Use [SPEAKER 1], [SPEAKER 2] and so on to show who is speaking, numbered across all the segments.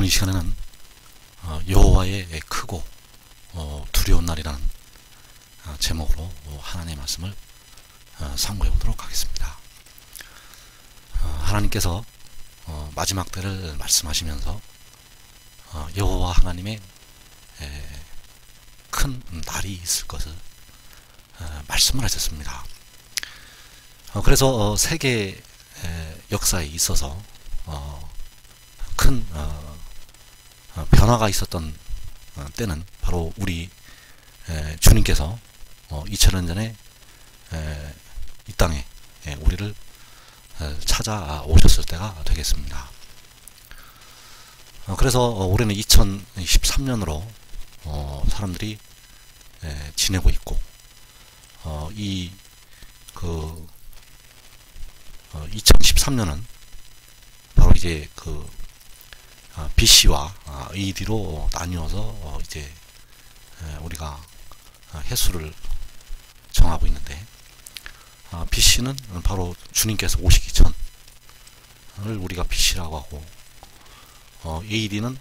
[SPEAKER 1] 오늘 이 시간에는 여호와의 크고 두려운 날이라는 제목으로 하나님의 말씀을 상고해 보도록 하겠습니다. 하나님께서 마지막 때를 말씀하시면서 여호와 하나님의 큰 날이 있을 것을 말씀을 하셨습니다. 그래서 세계 역사에 있어서 큰 변화가 있었던 때는 바로 우리 주님께서 2000년 전에 이 땅에 우리를 찾아오셨을 때가 되겠습니다. 그래서 올해는 2013년으로 사람들이 지내고 있고, 이 2013년은 바로 이제 BC와 AD로 나뉘어서 이제 우리가 해수를 정하고 있는데, BC는 바로 주님께서 오시기 전을 우리가 BC라고 하고, AD는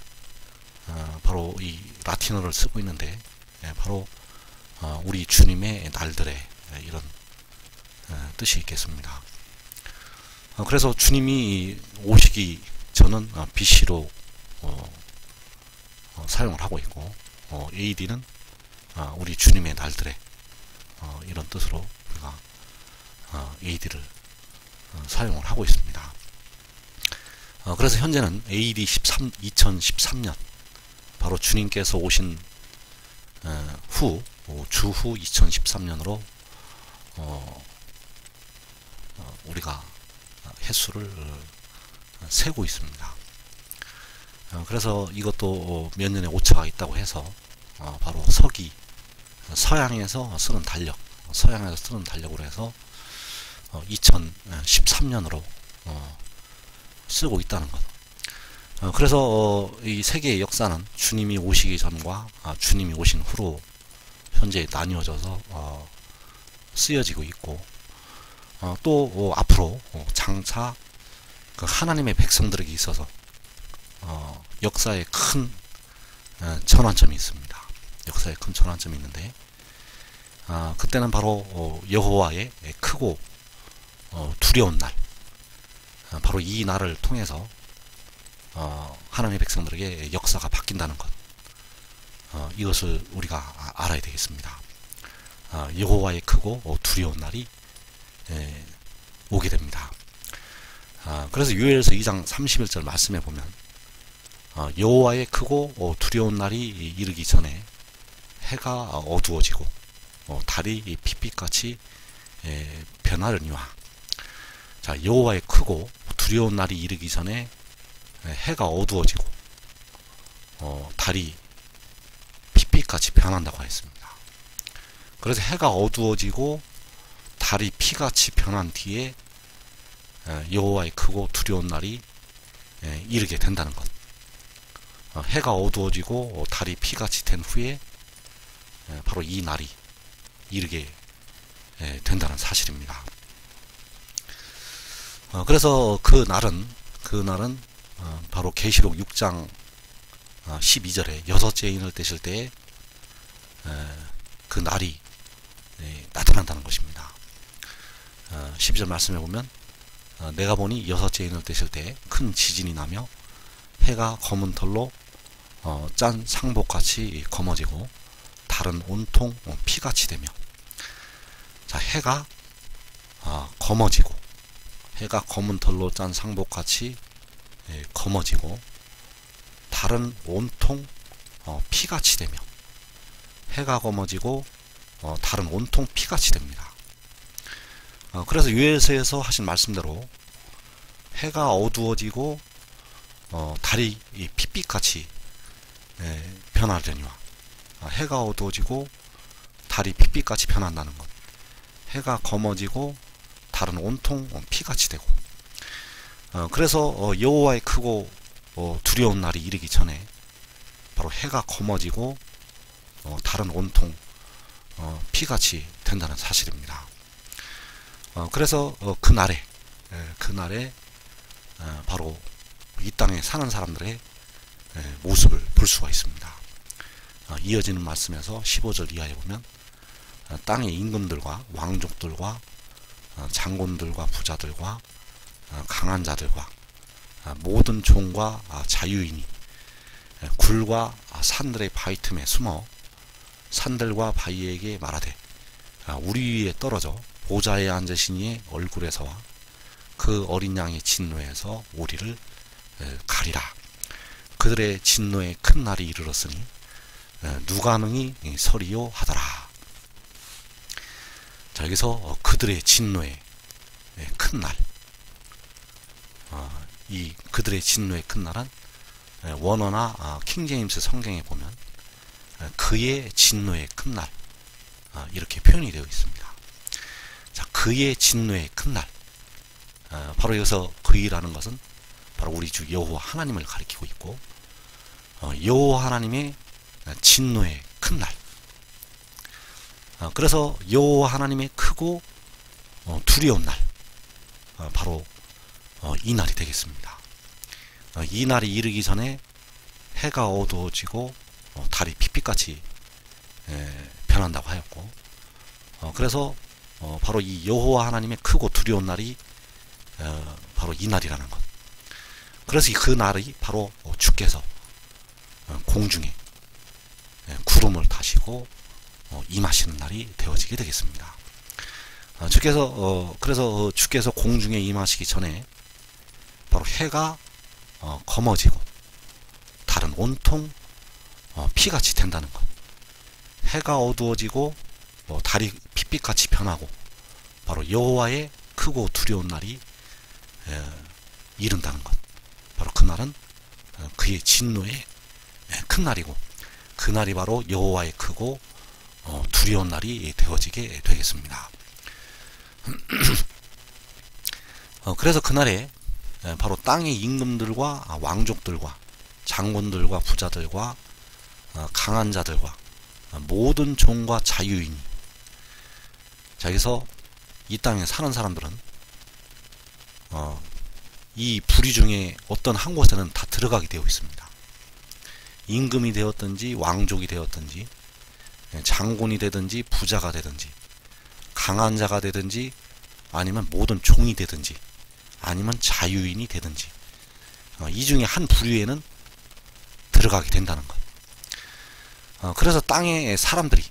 [SPEAKER 1] 바로 이 라틴어를 쓰고 있는데 바로 우리 주님의 날들의 이런 뜻이 있겠습니다. 그래서 주님이 오시기 전은 BC로 사용을 하고 있고, AD는 우리 주님의 날들의 이런 뜻으로 우리가 AD를 사용을 하고 있습니다. 그래서 현재는 AD 2013년, 바로 주님께서 오신 주후 2013년으로 우리가 횟수를 세고 있습니다. 그래서 이것도 몇 년의 오차가 있다고 해서 바로 서양에서 쓰는 달력으로 해서 2013년으로 쓰고 있다는 것. 그래서 이 세계의 역사는 주님이 오시기 전과 주님이 오신 후로 현재 나뉘어져서 쓰여지고 있고, 또 앞으로 장차 하나님의 백성들에게 있어서 역사의 큰 전환점이 있습니다. 역사의 큰 전환점이 있는데, 그때는 바로 여호와의 크고 두려운 날, 바로 이 날을 통해서 하나님의 백성들에게 역사가 바뀐다는 것, 이것을 우리가 알아야 되겠습니다. 여호와의 크고 두려운 날이 오게 됩니다. 그래서 요엘서 2장 31절 말씀해 보면 여호와의 크고 두려운 날이 이르기 전에 해가 어두워지고 달이 pit빛같이 변하려니와. 자, 여호와의 크고 두려운 날이 이르기 전에 해가 어두워지고 달이 pit빛같이 변한다고 했습니다. 그래서 해가 어두워지고 달이 피같이 변한 뒤에 여호와의 크고 두려운 날이 이르게 된다는 것. 해가 어두워지고 달이 피같이 된 후에 바로 이 날이 이르게 된다는 사실입니다. 그래서 그 날은 바로 계시록 6장 12절에 여섯째 인을 떼실 때에 그 날이 나타난다는 것입니다. 12절 말씀해 보면 내가 보니 여섯째 인을 떼실 때에 큰 지진이 나며 해가 검은 털로 짠 상복같이 검어지고 달은 온통 피같이 되며. 자, 해가 검어지고, 해가 검은 털로 짠 상복같이 검어지고 달은 온통 피같이 되며, 해가 검어지고 달은 온통 피같이 됩니다. 그래서 요엘서에서 하신 말씀대로 해가 어두워지고 달이 pit빛같이 변하려니와. 해가 어두워지고 달이 pit빛같이 변한다는 것, 해가 검어지고 달은 온통 피같이 되고. 그래서 여호와의 크고 두려운 날이 이르기 전에 바로 해가 검어지고 달은 온통 피같이 된다는 사실입니다. 그래서 그날에 바로 이 땅에 사는 사람들의 모습을 볼 수가 있습니다. 이어지는 말씀에서 15절 이하에 보면 땅의 임금들과 왕족들과 장군들과 부자들과 강한 자들과 모든 종과 자유인이 굴과 산들의 바위 틈에 숨어 산들과 바위에게 말하되 우리 위에 떨어져 보좌에 앉으신 이의 얼굴에서와 그 어린 양의 진노에서 우리를 가리라. 그들의 진노의 큰 날이 이르렀으니 누가 능히 서리요 하더라. 자, 여기서 그들의 진노의 큰 날, 이 그들의 진노의 큰 날은 원어나 킹제임스 성경에 보면 그의 진노의 큰 날, 이렇게 표현이 되어 있습니다. 자, 그의 진노의 큰 날, 바로 여기서 그이라는 것은 바로 우리 주 여호와 하나님을 가리키고 있고, 여호와 하나님의 진노의 큰 날. 그래서 여호와 하나님의 크고 두려운 날, 바로 이 날이 되겠습니다. 이 날이 이르기 전에 해가 어두워지고 달이 핏빛같이 변한다고 하였고, 그래서 바로 이 여호와 하나님의 크고 두려운 날이 바로 이 날이라는 것. 그래서 그 날이 바로 주께서 공중에 구름을 타시고 임하시는 날이 되어지게 되겠습니다. 그래서 주께서 공중에 임하시기 전에 바로 해가 검어지고 달은 온통 피같이 된다는 것. 해가 어두워지고 달이 핏빛같이 변하고 바로 여호와의 크고 두려운 날이 이른다는 것. 바로 그날은 그의 진노의 큰 날이고, 그날이 바로 여호와의 크고 두려운 날이 되어지게 되겠습니다. 그래서 그날에 바로 땅의 임금들과 왕족들과 장군들과 부자들과 강한 자들과 모든 종과 자유인이, 자, 여기서 이 땅에 사는 사람들은 이 부류 중에 어떤 한 곳에는 다 들어가게 되어 있습니다. 임금이 되었든지 왕족이 되었든지 장군이 되든지 부자가 되든지 강한 자가 되든지 아니면 모든 종이 되든지 아니면 자유인이 되든지 이 중에 한 부류에는 들어가게 된다는 것. 그래서 땅의 사람들이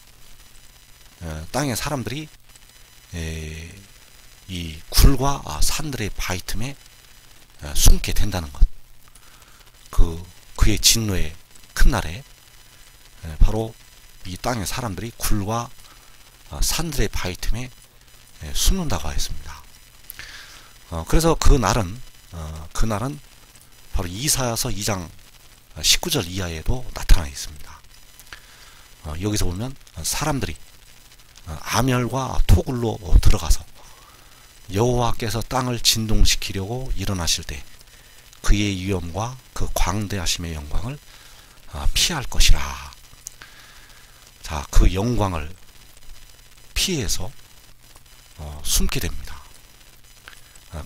[SPEAKER 1] 이 굴과 산들의 바위 틈에 숨게 된다는 것. 그의 진노의 큰 날에 바로 이 땅의 사람들이 굴과 산들의 바위 틈에 숨는다고 하였습니다. 그래서 그 날은 바로 이사야서 2장 19절 이하에도 나타나 있습니다. 여기서 보면 사람들이 아멸과 토굴로 들어가서 여호와께서 땅을 진동시키려고 일어나실 때 그의 위엄과 그 광대하심의 영광을 피할 것이라. 자, 그 영광을 피해서 숨게 됩니다.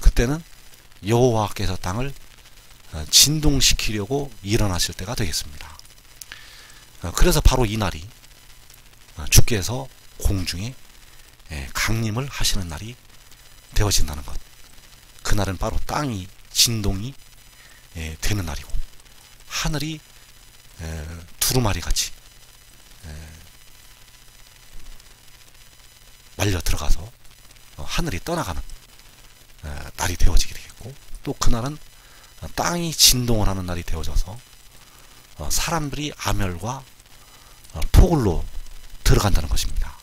[SPEAKER 1] 그때는 여호와께서 땅을 진동시키려고 일어나실 때가 되겠습니다. 그래서 바로 이 날이 주께서 공중에 강림을 하시는 날이 되어진다는 것. 그날은 바로 땅이 진동이 되는 날이고 하늘이 두루마리 같이 말려 들어가서 하늘이 떠나가는 날이 되어지게 되겠고, 또 그날은 땅이 진동을 하는 날이 되어져서 사람들이 아멸과 토굴로 들어간다는 것입니다.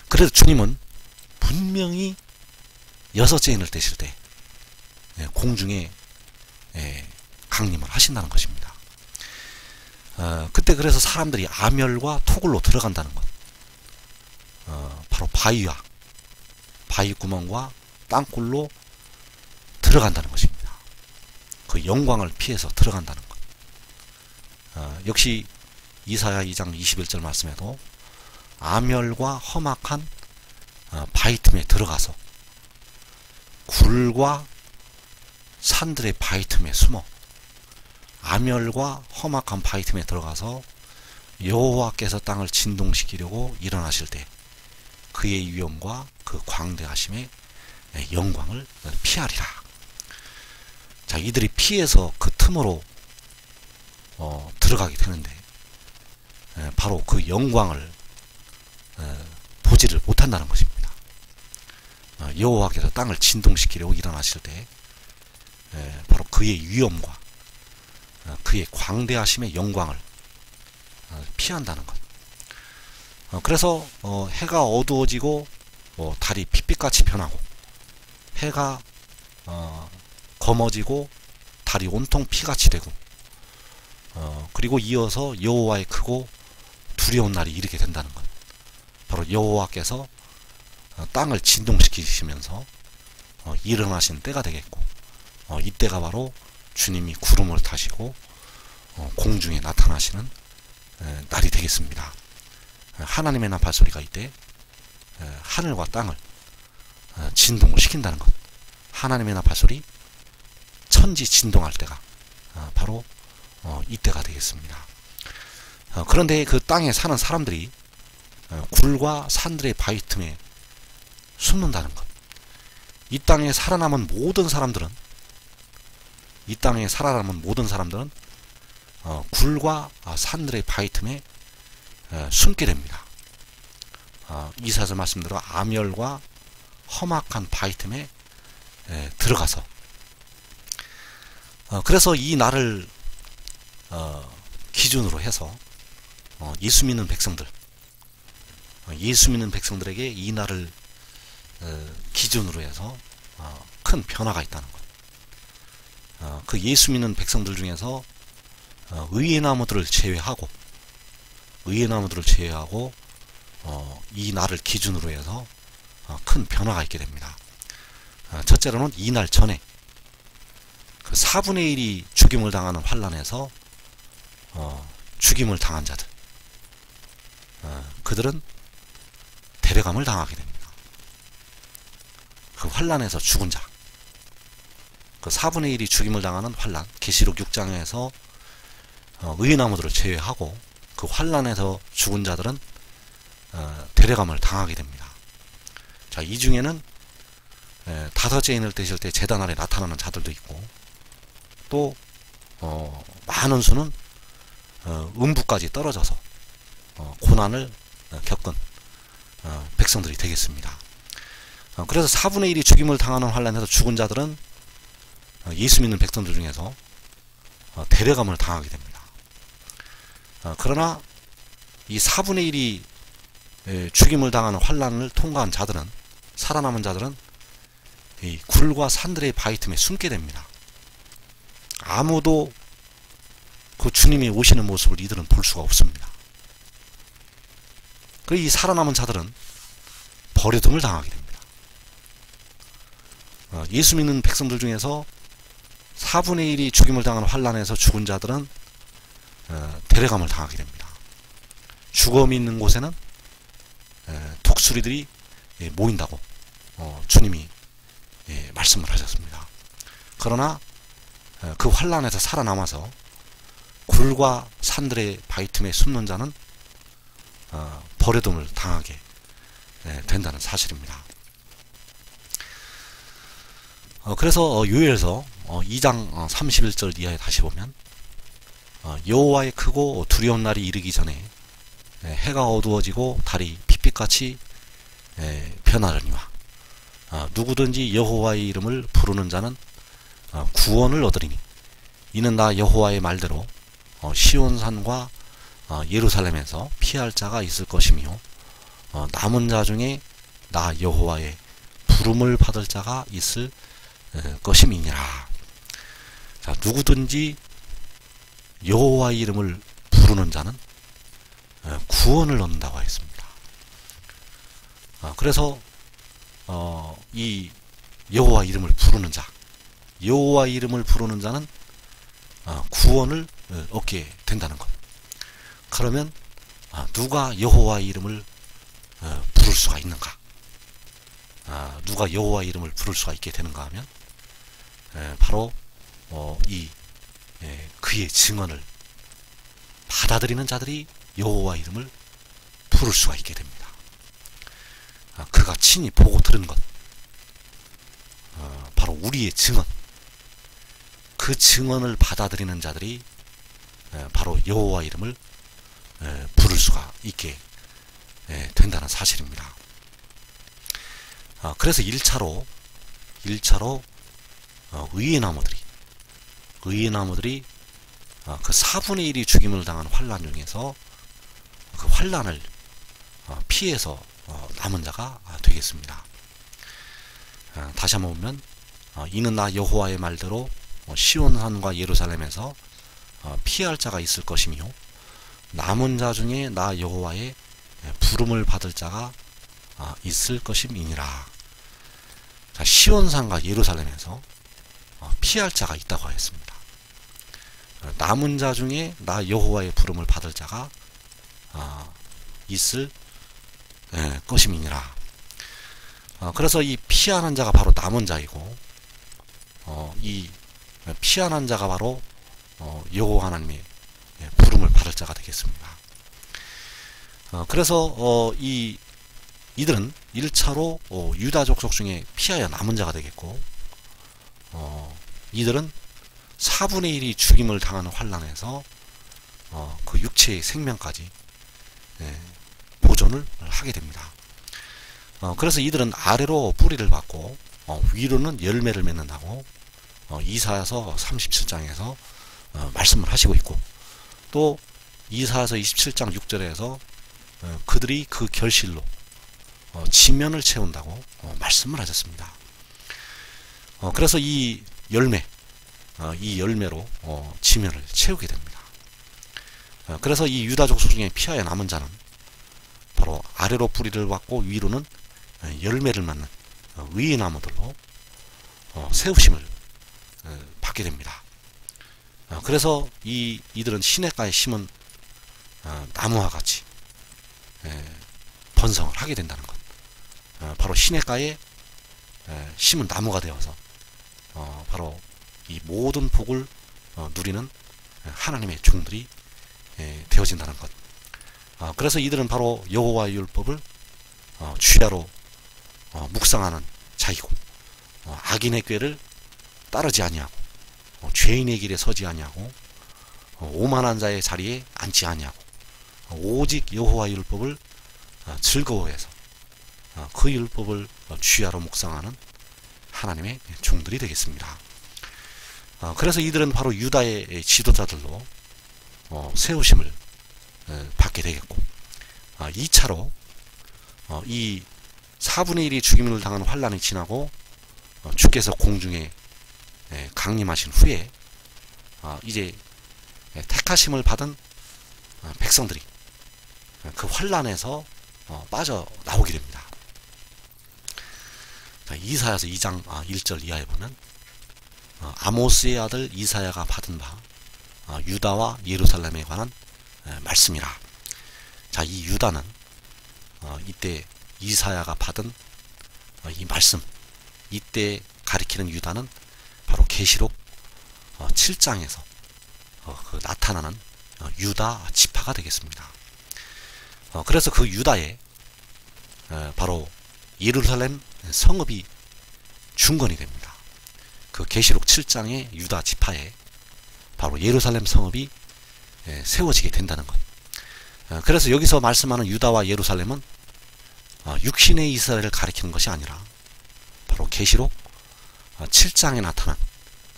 [SPEAKER 1] 그래서 주님은 분명히 여섯째 인을 떼실 때 공중에 강림을 하신다는 것입니다. 그때 그래서 사람들이 아멸과 토굴로 들어간다는 것, 바로 바위와 바위 구멍과 땅굴로 들어간다는 것입니다. 그 영광을 피해서 들어간다는 것. 역시 이사야 2장 21절 말씀에도 아멸과 험악한 바위 틈에 들어가서 굴과 산들의 바위 틈에 숨어 암열과 험악한 바위 틈에 들어가서 여호와께서 땅을 진동시키려고 일어나실 때 그의 위엄과 그 광대하심의 영광을 피하리라. 자, 이들이 피해서 그 틈으로 들어가게 되는데 바로 그 영광을 보지를 못한다는 것입니다. 여호와께서 땅을 진동시키려고 일어나실 때 바로 그의 위엄과 그의 광대하심의 영광을 피한다는 것. 그래서 해가 어두워지고 달이 핏빛같이 변하고 해가 검어지고 달이 온통 피같이 되고 그리고 이어서 여호와의 크고 두려운 날이 이르게 된다는 것. 바로 여호와께서 땅을 진동시키시면서 일어나신 때가 되겠고 이때가 바로 주님이 구름을 타시고 공중에 나타나시는 날이 되겠습니다. 하나님의 나팔 소리가 이때 하늘과 땅을 진동을 시킨다는 것. 하나님의 나팔 소리 천지 진동할 때가 바로 이때가 되겠습니다. 그런데 그 땅에 사는 사람들이 굴과 산들의 바위 틈에 숨는다는 것. 이 땅에 살아남은 모든 사람들은 굴과 산들의 바위 틈에 숨게 됩니다. 이사야서 말씀대로 암열과 험악한 바위 틈에 들어가서 그래서 이 날을 기준으로 해서 예수 믿는 백성들에게 이 날을 기준으로 해서 큰 변화가 있다는 것. 그 예수 믿는 백성들 중에서 의의 나무들을 제외하고 이 날을 기준으로 해서 큰 변화가 있게 됩니다. 첫째로는 이 날 전에 그 4분의 1이 죽임을 당하는 환란에서 죽임을 당한 자들, 그들은 데려감을 당하게 됩니다. 그 환란에서 죽은 자, 그 4분의 1이 죽임을 당하는 환란, 계시록 6장에서 의의 나무들을 제외하고 그 환란에서 죽은 자들은 데려감을 당하게 됩니다. 자, 이 중에는 다섯째 인을 떼실 때 제단 아래 나타나는 자들도 있고 또 많은 수는 음부까지 떨어져서 고난을 겪은 백성들이 되겠습니다. 그래서 4분의 1이 죽임을 당하는 환란에서 죽은 자들은 예수 믿는 백성들 중에서 데려감을 당하게 됩니다. 그러나 이 4분의 1이 죽임을 당하는 환란을 통과한 자들은, 살아남은 자들은 이 굴과 산들의 바위 틈에 숨게 됩니다. 아무도 그 주님이 오시는 모습을 이들은 볼 수가 없습니다. 그 이 살아남은 자들은 버려둠을 당하게 됩니다. 예수 믿는 백성들 중에서 4분의 1이 죽임을 당하는 환란에서 죽은 자들은 데려감을 당하게 됩니다. 죽음이 있는 곳에는 독수리들이 모인다고 주님이 말씀을 하셨습니다. 그러나 그 환란에서 살아남아서 굴과 산들의 바위 틈에 숨는 자는 버려둠을 당하게 된다는 사실입니다. 그래서 요엘서 2장 31절 이하에 다시 보면 여호와의 크고 두려운 날이 이르기 전에 해가 어두워지고 달이 핏빛같이 변하려니와 누구든지 여호와의 이름을 부르는 자는 구원을 얻으리니 이는 나 여호와의 말대로 시온산과 예루살렘에서 피할 자가 있을 것이며 남은 자 중에 나 여호와의 부름을 받을 자가 있을 것임이니라. 자, 누구든지 여호와의 이름을 부르는 자는 구원을 얻는다고 했습니다. 그래서 이 여호와 이름을 부르는 자, 여호와 이름을 부르는 자는 구원을 얻게 된다는 것. 그러면 누가 여호와 이름을 부를 수가 있는가? 누가 여호와 이름을 부를 수가 있게 되는가 하면 바로 이 그의 증언을 받아들이는 자들이 여호와 이름을 부를 수가 있게 됩니다. 그가 친히 보고 들은 것, 바로 우리의 증언, 그 증언을 받아들이는 자들이 바로 여호와 이름을 부를 수가 있게 된다는 사실입니다. 그래서 1차로 의의 나무들이 그 4분의 1이 죽임을 당한 환란 중에서 그 환란을 피해서 남은 자가 되겠습니다. 다시 한번 보면 이는 나 여호와의 말대로 시온산과 예루살렘에서 피할 자가 있을 것이며 남은 자 중에 나 여호와의 부름을 받을 자가 있을 것임이니라. 자, 시온산과 예루살렘에서 피할 자가 있다고 하였습니다. 남은 자 중에 나 여호와의 부름을 받을 자가 있을 것임이니라. 그래서 이 피하는 자가 바로 남은 자이고, 이 피하는 자가 바로 여호와 하나님의 부름을 받을 자가 되겠습니다. 그래서 이들은 1차로 유다 족속 중에 피하여 남은 자가 되겠고, 이들은 4분의 1이 죽임을 당하는 환란에서 그 육체의 생명까지 보존을 하게 됩니다. 그래서 이들은 아래로 뿌리를 받고 위로는 열매를 맺는다고 이사야서 37장에서 말씀을 하시고 있고, 또 이사야서 27장 6절에서 그들이 그 결실로 지면을 채운다고 말씀을 하셨습니다. 그래서 이 열매로 지면을 채우게 됩니다. 그래서 이 유다 족속 중에 피하여 남은 자는 바로 아래로 뿌리를 받고 위로는 열매를 맺는 의의 나무들로 세우심을 받게 됩니다. 그래서 이들은 시냇가에 심은 나무와 같이 번성을 하게 된다는 것. 바로 시냇가에 심은 나무가 되어서 바로 이 모든 복을 누리는 하나님의 종들이 되어진다는 것. 그래서 이들은 바로 여호와의 율법을 주야로 묵상하는 자이고, 악인의 꾀를 따르지 아니하고, 죄인의 길에 서지 아니하고, 오만한 자의 자리에 앉지 아니하고, 오직 여호와의 율법을 즐거워해서 그 율법을 주야로 묵상하는 하나님의 종들이 되겠습니다. 그래서 이들은 바로 유다의 지도자들로 세우심을 받게 되겠고, 2차로 이 4분의 1이 죽임을 당한 환란이 지나고 주께서 공중에 강림하신 후에 이제 택하심을 받은 백성들이 그 환란에서 빠져나오게 됩니다. 이사야서 2장 1절 이하에 보면 아모스의 아들 이사야가 받은 바 유다와 예루살렘에 관한 말씀이라. 자, 이 유다는 이때 이사야가 받은 이 말씀, 이때 가리키는 유다는 바로 계시록 7장에서 그 나타나는 유다 지파가 되겠습니다. 그래서 그 유다에 바로 예루살렘 성읍이 중건이 됩니다. 그 계시록 7장의 유다 지파에 바로 예루살렘 성읍이 세워지게 된다는 것. 그래서 여기서 말씀하는 유다와 예루살렘은 육신의 이스라엘을 가리키는 것이 아니라 바로 계시록 7장에 나타난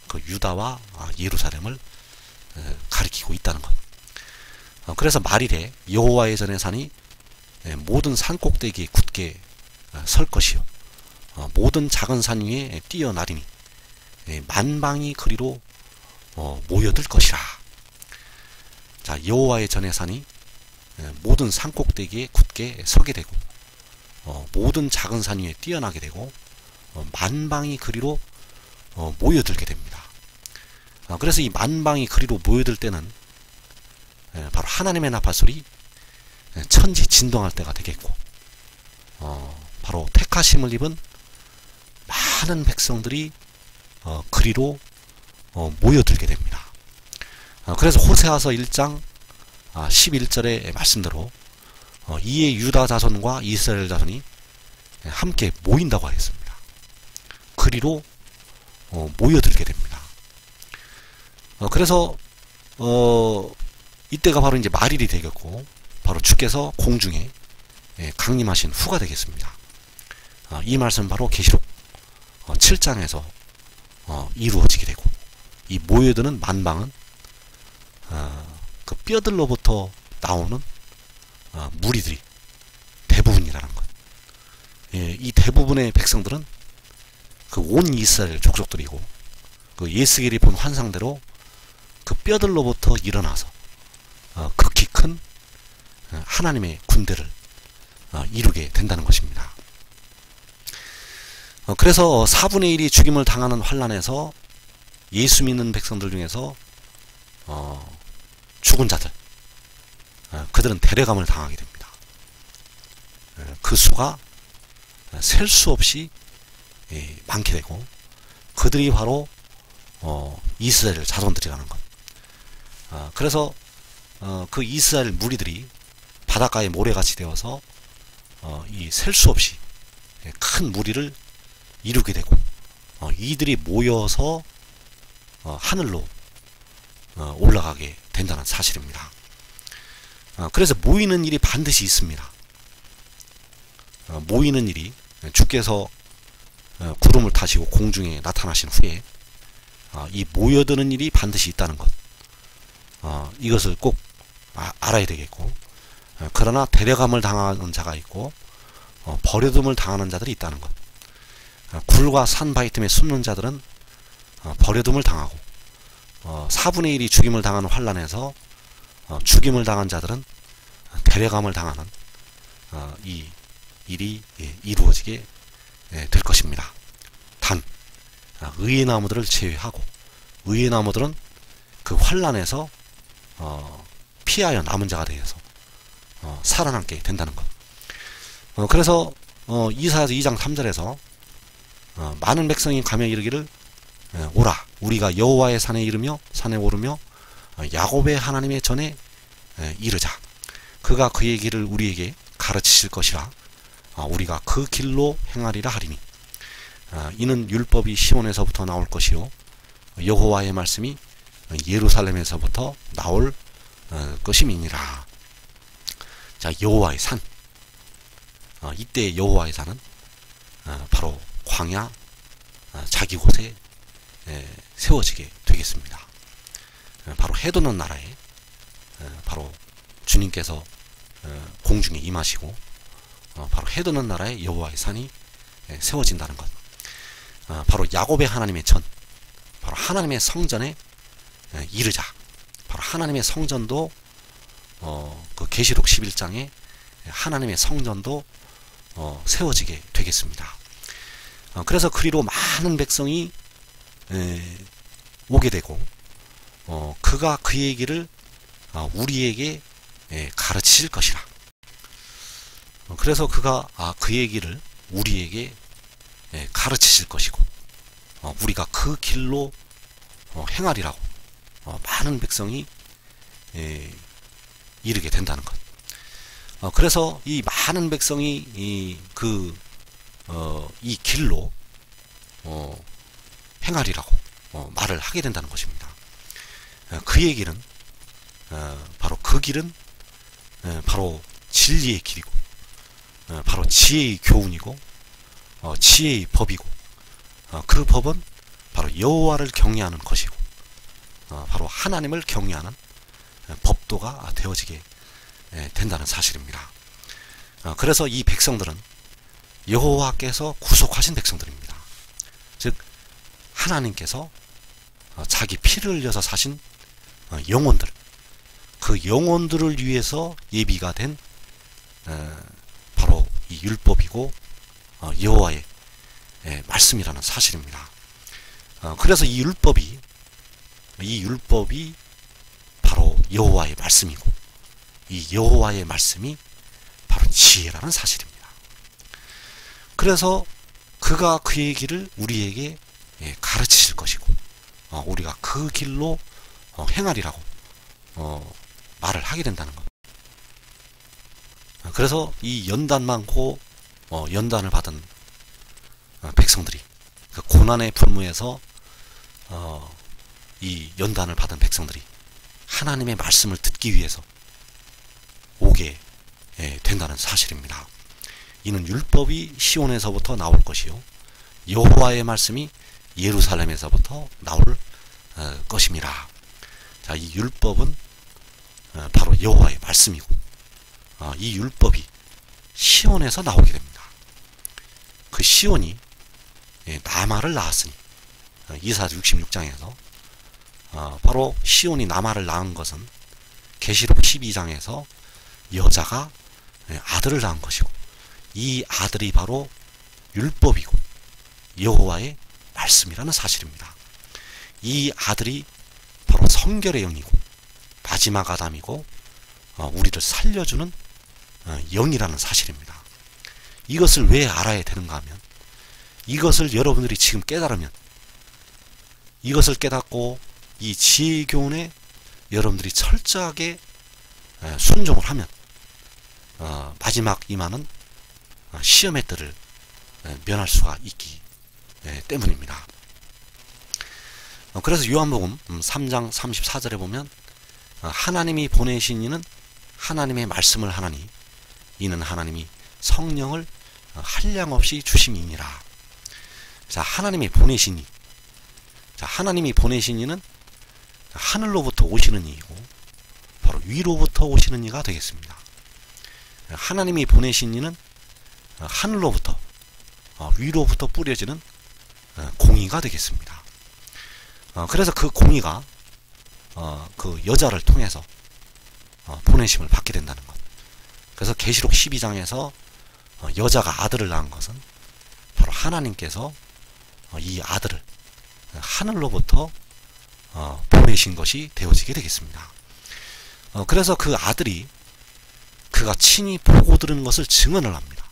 [SPEAKER 1] 그 유다와 예루살렘을 가리키고 있다는 것. 그래서 말일에 여호와의 전에 산이 모든 산 꼭대기에 굳게 설 것이요 모든 작은 산 위에 뛰어나리니 만방이 그리로 모여들 것이라. 자, 여호와의 전에 산이 모든 산 꼭대기에 굳게 서게 되고 모든 작은 산 위에 뛰어나게 되고 만방이 그리로 모여들게 됩니다. 그래서 이 만방이 그리로 모여들 때는 바로 하나님의 나팔소리 천지 진동할 때가 되겠고, 바로 택하심을 입은 많은 백성들이 그리로 모여들게 됩니다. 그래서 호세아서 1장 11절의 말씀대로 이에 유다 자손과 이스라엘 자손이 함께 모인다고 하겠습니다. 그리로 모여들게 됩니다. 그래서 이때가 바로 이제 말일이 되겠고, 바로 주께서 공중에 강림하신 후가 되겠습니다. 이 말씀 바로 계시록 7장에서 이루어지게 되고, 이 모여드는 만방은 그 뼈들로부터 나오는 무리들이 대부분이라는 것. 이 대부분의 백성들은 그 온 이스라엘 족속들이고, 그 예스겔이 본 환상대로 그 뼈들로부터 일어나서 극히 큰 하나님의 군대를 이루게 된다는 것입니다. 그래서 4분의 1이 죽임을 당하는 환란에서 예수 믿는 백성들 중에서 죽은 자들, 그들은 데려감을 당하게 됩니다. 그 수가 셀 수 없이 많게 되고, 그들이 바로 이스라엘 자손들이라는 것. 그래서 그 이스라엘 무리들이 바닷가에 모래같이 되어서 이 셀 수 없이 큰 무리를 이루게 되고, 이들이 모여서 하늘로 올라가게 된다는 사실입니다. 그래서 모이는 일이 반드시 있습니다. 모이는 일이, 주께서 구름을 타시고 공중에 나타나신 후에 이 모여드는 일이 반드시 있다는 것, 이것을 꼭 알아야 되겠고, 그러나 데려감을 당하는 자가 있고 버려둠을 당하는 자들이 있다는 것. 굴과 산 바위 틈에 숨는 자들은 버려둠을 당하고, 4분의 1이 죽임을 당하는 환란에서 죽임을 당한 자들은 데려감을 당하는 이 일이 이루어지게 될 것입니다. 단 의의 나무들을 제외하고, 의의 나무들은 그 환란에서 피하여 남은 자가 되어서 살아남게 된다는 것. 그래서 이사야서 2장 3절에서 많은 백성이 가며 이르기를 오라, 우리가 여호와의 산에 이르며 산에 오르며 야곱의 하나님의 전에 이르자. 그가 그의 길을 우리에게 가르치실 것이라. 우리가 그 길로 행하리라 하리니, 이는 율법이 시온에서부터 나올 것이요 여호와의 말씀이 예루살렘에서부터 나올 것임이니라. 자, 여호와의 산. 이때 여호와의 산은 바로 광야 자기 곳에 세워지게 되겠습니다. 바로 해돋는 나라에 바로 주님께서 공중에 임하시고, 바로 해돋는 나라에 여호와의 산이 세워진다는 것. 바로 야곱의 하나님의 전, 바로 하나님의 성전에 이르자. 바로 하나님의 성전도 그 계시록 11장에 하나님의 성전도 세워지게 되겠습니다. 그래서 그리로 많은 백성이 오게 되고, 그가 그의 길을 우리에게 가르치실 것이라. 그래서 그가 그의 길을 우리에게 가르치실 것이고, 우리가 그 길로 행하리라고 많은 백성이 이르게 된다는 것. 그래서 이 많은 백성이 이 길로 행하리라고 말을 하게 된다는 것입니다. 그의 길은 바로 그 길은 바로 진리의 길이고, 바로 지혜의 교훈이고, 지혜의 법이고, 그 법은 바로 여호와를 경외하는 것이고, 바로 하나님을 경외하는 법도가 되어지게 된다는 사실입니다. 그래서 이 백성들은 여호와께서 구속하신 백성들입니다. 즉 하나님께서 자기 피를 흘려서 사신 영혼들, 그 영혼들을 위해서 예비가 된 바로 이 율법이고 여호와의 말씀이라는 사실입니다. 그래서 이 율법이 바로 여호와의 말씀이고, 이 여호와의 말씀이 바로 지혜라는 사실입니다. 그래서 그가 그의 길을 우리에게 가르치실 것이고, 우리가 그 길로 행하리라고 말을 하게 된다는 것. 그래서 이 연단 많고 연단을 받은 백성들이 그 고난의 풀무에서 이 연단을 받은 백성들이 하나님의 말씀을 듣기 위해서 오게 된다는 사실입니다. 이는 율법이 시온에서부터 나올 것이요 여호와의 말씀이 예루살렘에서부터 나올 것임이라. 자, 이 율법은 바로 여호와의 말씀이고 이 율법이 시온에서 나오게 됩니다. 그 시온이 나마를 낳았으니 이사 66장에서 바로 시온이 나마를 낳은 것은 계시록 12장에서 여자가 아들을 낳은 것이고 이 아들이 바로 율법이고 여호와의 말씀이라는 사실입니다. 이 아들이 바로 성결의 영이고 마지막 아담이고 우리를 살려주는 영이라는 사실입니다. 이것을 왜 알아야 되는가 하면 이것을 여러분들이 지금 깨달으면 이것을 깨닫고 이 지혜의 교훈에 여러분들이 철저하게 순종을 하면 마지막 임하는 시험의 때를 면할 수가 있기 때문입니다. 그래서 요한복음 3장 34절에 보면 하나님이 보내신 이는 하나님의 말씀을 하나니 이는 하나님이 성령을 한량없이 주심이니라. 자, 하나님이 보내신 이. 자, 하나님이 보내신 이는 하늘로부터 오시는 이이고 바로 위로부터 오시는 이가 되겠습니다. 하나님이 보내신 이는 하늘로부터 위로부터 뿌려지는 공의가 되겠습니다. 그래서 그 공의가 그 여자를 통해서 보내심을 받게 된다는 것. 그래서 계시록 12장에서 여자가 아들을 낳은 것은 바로 하나님께서 이 아들을 하늘로부터 보내신 것이 되어지게 되겠습니다. 그래서 그 아들이 그가 친히 보고 들은 것을 증언을 합니다.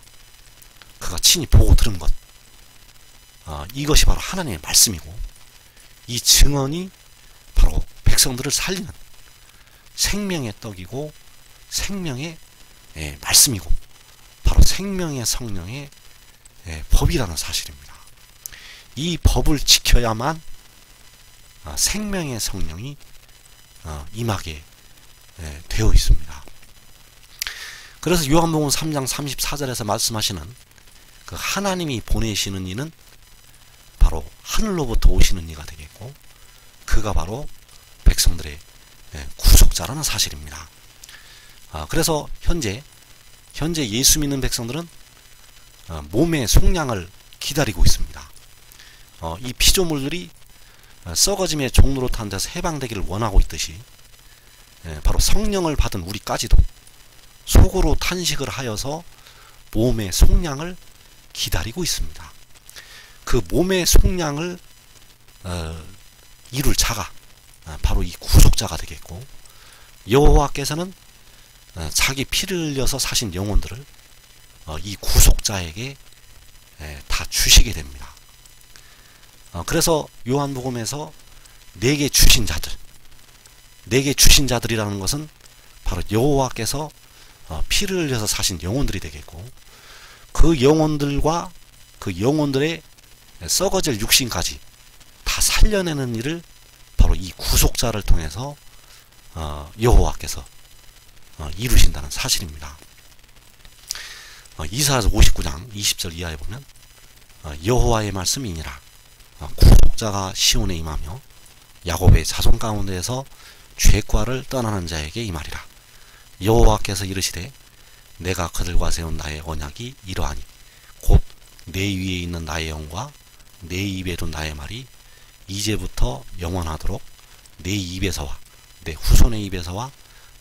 [SPEAKER 1] 그가 친히 보고 들은 것, 이것이 바로 하나님의 말씀이고 이 증언이 바로 백성들을 살리는 생명의 떡이고 생명의 말씀이고 바로 생명의 성령의 법이라는 사실입니다. 이 법을 지켜야만 생명의 성령이 임하게 되어 있습니다. 그래서 요한복음 3장 34절에서 말씀하시는 그 하나님이 보내시는 이는 바로 하늘로부터 오시는 이가 되겠고 그가 바로 백성들의 구속자라는 사실입니다. 그래서 현재 예수 믿는 백성들은 몸의 속량을 기다리고 있습니다. 이 피조물들이 썩어짐의 종로로 탄 데서 해방되기를 원하고 있듯이 바로 성령을 받은 우리까지도 속으로 탄식을 하여서 몸의 속량을 기다리고 있습니다. 그 몸의 속량을 이룰 자가 바로 이 구속자가 되겠고 여호와께서는 자기 피를 흘려서 사신 영혼들을 이 구속자에게 다 주시게 됩니다. 그래서 요한복음에서 내게 주신 자들이라는 것은 바로 여호와께서 피를 흘려서 사신 영혼들이 되겠고 그 영혼들과 그 영혼들의 썩어질 육신까지 다 살려내는 일을 바로 이 구속자를 통해서 여호와께서 이루신다는 사실입니다. 이사야서 59장 20절 이하에 보면 여호와의 말씀이니라. 구속자가 시온에 임하며 야곱의 자손 가운데에서 죄과를 떠나는 자에게 임하리라. 여호와께서 이르시되 내가 그들과 세운 나의 언약이 이러하니 곧 내 위에 있는 나의 영과 내 입에 둔 나의 말이 이제부터 영원하도록 내 입에서와 내 후손의 입에서와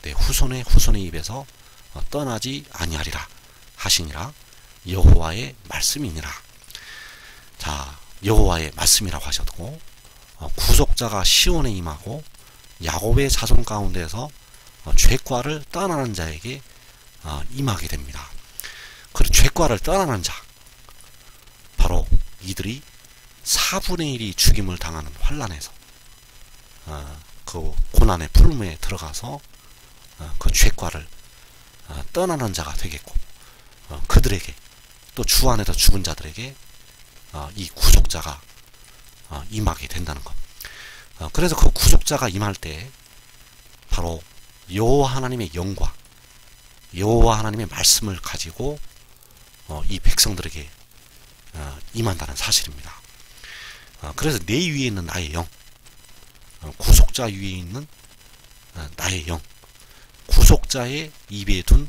[SPEAKER 1] 내 후손의 후손의 입에서 떠나지 아니하리라 하시니라. 여호와의 말씀이니라. 자, 여호와의 말씀이라고 하셨고 구속자가 시온에 임하고 야곱의 자손 가운데서 죄과를 떠나는 자에게 임하게 됩니다. 그리고 죄과를 떠나는 자, 바로 이들이 4분의 1이 죽임을 당하는 환란에서 그 그 고난의 풀무에 들어가서 그 죄과를 떠나는 자가 되겠고, 그들에게 또 주 안에서 죽은 자들에게 이 구속자가 임하게 된다는 것. 그래서 그 구속자가 임할 때 바로 여호와 하나님의 영과 여호와 하나님의 말씀을 가지고 이 백성들에게 임한다는 사실입니다. 그래서 내 위에 있는 나의 영, 구속자 위에 있는 나의 영, 구속자의 입에 둔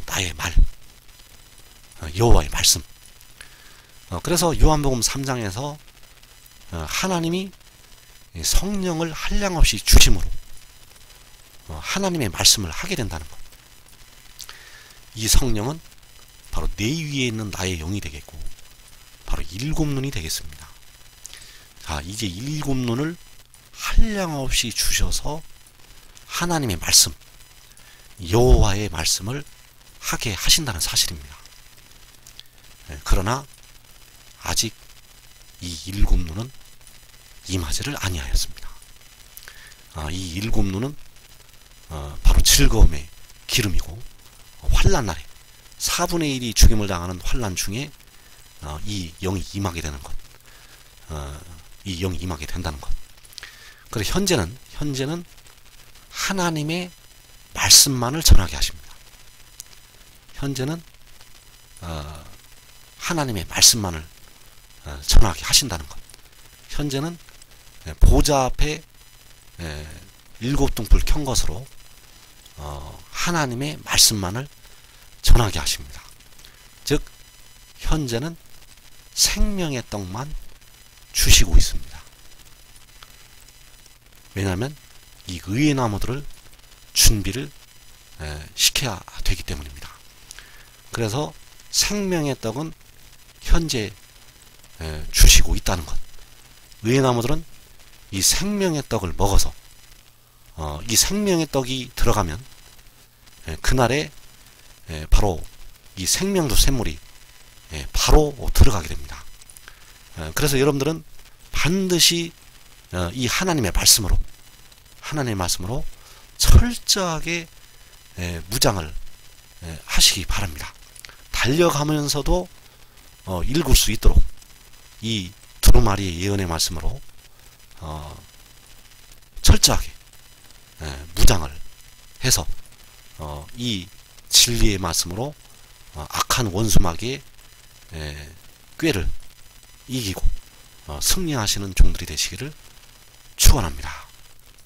[SPEAKER 1] 나의 말, 여호와의 말씀. 그래서 요한복음 3장에서 하나님이 성령을 한량없이 주심으로 하나님의 말씀을 하게 된다는 것. 이 성령은 바로 내 위에 있는 나의 영이 되겠고, 바로 일곱 눈이 되겠습니다. 자, 이제 일곱 눈을 한량없이 주셔서 하나님의 말씀, 여호와의 말씀을 하게 하신다는 사실입니다. 그러나 아직 이 일곱 눈은 임하지를 아니하였습니다. 이 일곱 눈은 바로 즐거움의 기름이고, 환난날에 4분의 1이 죽임을 당하는 환난 중에 이 영이 임하게 되는 것, 이 영이 임하게 된다는 것. 그래서 현재는 하나님의 말씀만을 전하게 하십니다. 현재는 하나님의 말씀만을 전하게 하신다는 것. 현재는 보좌 앞에 일곱 등불 켠 것으로 하나님의 말씀만을 전하게 하십니다. 즉 현재는 생명의 떡만 주시고 있습니다. 왜냐하면 이 의의 나무들을 준비를 시켜야 되기 때문입니다. 그래서 생명의 떡은 현재 주시고 있다는 것. 의의 나무들은 이 생명의 떡을 먹어서 이 생명의 떡이 들어가면 그날에 바로 이 생명도 샘물이 바로 들어가게 됩니다. 그래서 여러분들은 반드시 이 하나님의 말씀으로 철저하게 무장을 하시기 바랍니다. 달려가면서도 읽을 수 있도록 이 두루마리의 예언의 말씀으로 철저하게 무장을 해서 이 진리의 말씀으로 악한 원수마귀의 꾀를 이기고 승리하시는 종들이 되시기를 축원합니다.